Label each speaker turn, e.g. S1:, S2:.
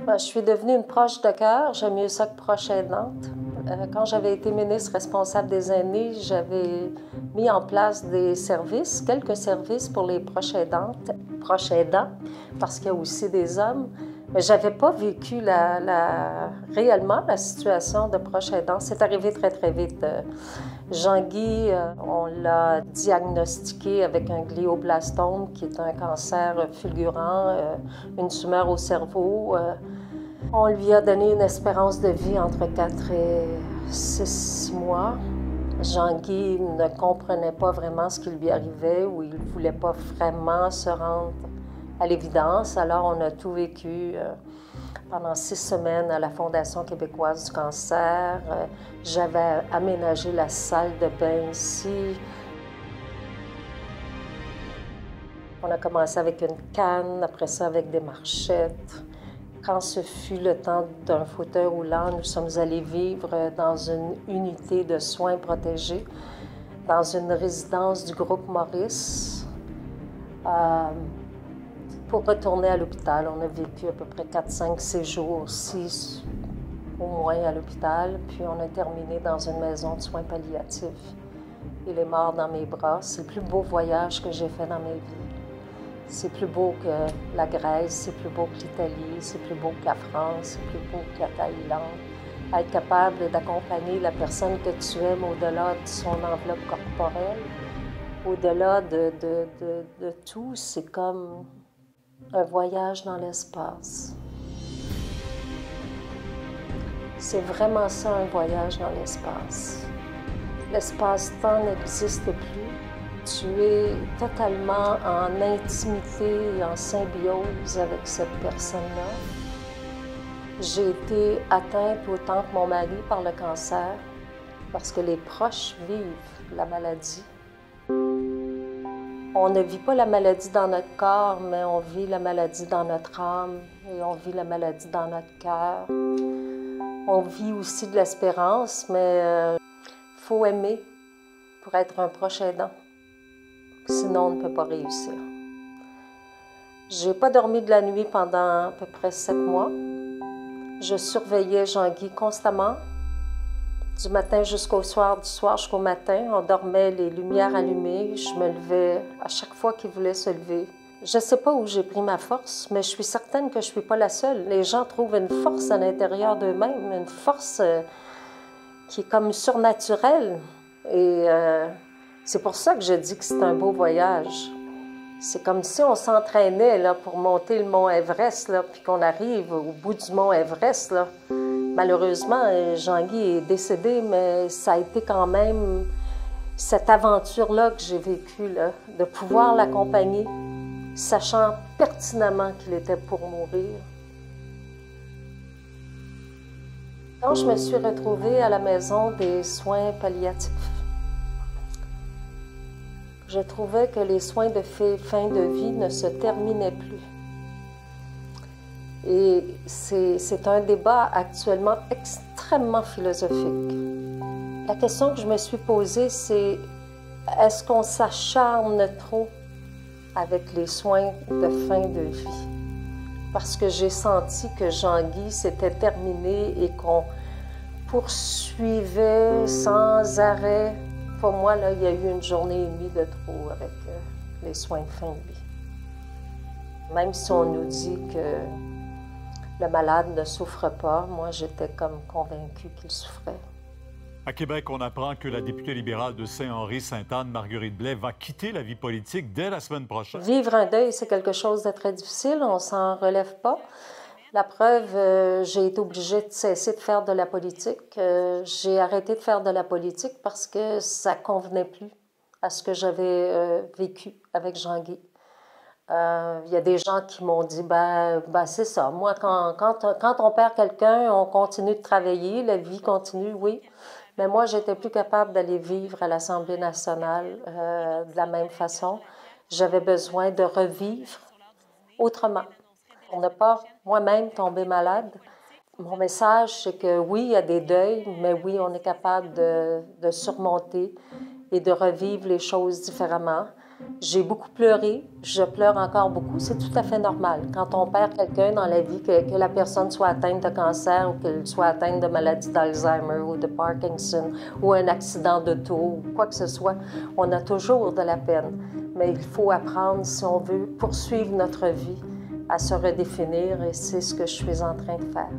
S1: Je suis devenue une proche de cœur, j'aime mieux ça que proche aidante. Quand j'avais été ministre responsable des aînés, j'avais mis en place des services, quelques services pour les proches aidants, parce qu'il y a aussi des hommes. Mais je n'avais pas vécu réellement la situation de proche aidant. C'est arrivé très, très vite. Jean-Guy, on l'a diagnostiqué avec un glioblastome, qui est un cancer fulgurant, une tumeur au cerveau. On lui a donné une espérance de vie entre 4 et 6 mois. Jean-Guy ne comprenait pas vraiment ce qui lui arrivait ou il ne voulait pas vraiment se rendre à l'évidence. Alors, on a tout vécu pendant 6 semaines à la Fondation québécoise du cancer. J'avais aménagé la salle de bain ici. On a commencé avec une canne, après ça avec des marchettes. Quand ce fut le temps d'un fauteuil roulant, nous sommes allés vivre dans une unité de soins protégés, dans une résidence du groupe Maurice, pour retourner à l'hôpital. On a vécu à peu près 4, 5, 6 jours, 6 au moins à l'hôpital, puis on a terminé dans une maison de soins palliatifs. Il est mort dans mes bras. C'est le plus beau voyage que j'ai fait dans ma vie. C'est plus beau que la Grèce, c'est plus beau que l'Italie, c'est plus beau que la France, c'est plus beau que la Thaïlande. Être capable d'accompagner la personne que tu aimes au-delà de son enveloppe corporelle, au-delà de tout, c'est comme un voyage dans l'espace. C'est vraiment ça, un voyage dans l'espace. L'espace-temps n'existe plus. Tu es totalement en intimité et en symbiose avec cette personne-là. J'ai été atteinte autant que mon mari par le cancer parce que les proches vivent la maladie. On ne vit pas la maladie dans notre corps, mais on vit la maladie dans notre âme et on vit la maladie dans notre cœur. On vit aussi de l'espérance, mais faut aimer pour être un proche aidant. Sinon, on ne peut pas réussir. J'ai pas dormi de la nuit pendant à peu près 7 mois. Je surveillais Jean-Guy constamment, du matin jusqu'au soir, du soir jusqu'au matin. On dormait les lumières allumées. Je me levais à chaque fois qu'il voulait se lever. Je sais pas où j'ai pris ma force, mais je suis certaine que je suis pas la seule. Les gens trouvent une force à l'intérieur d'eux-mêmes, une force qui est comme surnaturelle. Et c'est pour ça que je dis que c'est un beau voyage. C'est comme si on s'entraînait là, pour monter le mont Everest, là, puis qu'on arrive au bout du mont Everest. Là. Malheureusement, Jean-Guy est décédé, mais ça a été quand même cette aventure-là que j'ai vécue, là, de pouvoir l'accompagner, sachant pertinemment qu'il était pour mourir. Quand je me suis retrouvée à la maison des soins palliatifs, je trouvais que les soins de fin de vie ne se terminaient plus. Et c'est un débat actuellement extrêmement philosophique. La question que je me suis posée, c'est est-ce qu'on s'acharne trop avec les soins de fin de vie? Parce que j'ai senti que Jean-Guy s'était terminé et qu'on poursuivait sans arrêt. Pour moi, là, il y a eu une journée et demie de trop avec les soins de fin de vie. Même si on nous dit que le malade ne souffre pas, moi, j'étais comme convaincue qu'il souffrait.
S2: À Québec, on apprend que la députée libérale de Saint-Henri-Sainte-Anne, Marguerite Blais, va quitter la vie politique dès la semaine prochaine.
S1: Vivre un deuil, c'est quelque chose de très difficile, on s'en relève pas. La preuve, j'ai été obligée de cesser de faire de la politique. J'ai arrêté de faire de la politique parce que ça ne convenait plus à ce que j'avais vécu avec Jean-Guy. Il y a des gens qui m'ont dit, ben c'est ça. Moi, quand on perd quelqu'un, on continue de travailler, la vie continue, oui. Mais moi, j'étais plus capable d'aller vivre à l'Assemblée nationale de la même façon. J'avais besoin de revivre autrement. Pour ne pas moi-même tomber malade. Mon message, c'est que oui, il y a des deuils, mais oui, on est capable de surmonter et de revivre les choses différemment. J'ai beaucoup pleuré, je pleure encore beaucoup, c'est tout à fait normal. Quand on perd quelqu'un dans la vie, que la personne soit atteinte de cancer ou qu'elle soit atteinte de maladie d'Alzheimer ou de Parkinson ou un accident d'auto ou quoi que ce soit, on a toujours de la peine. Mais il faut apprendre, si on veut poursuivre notre vie, à se redéfinir et c'est ce que je suis en train de faire.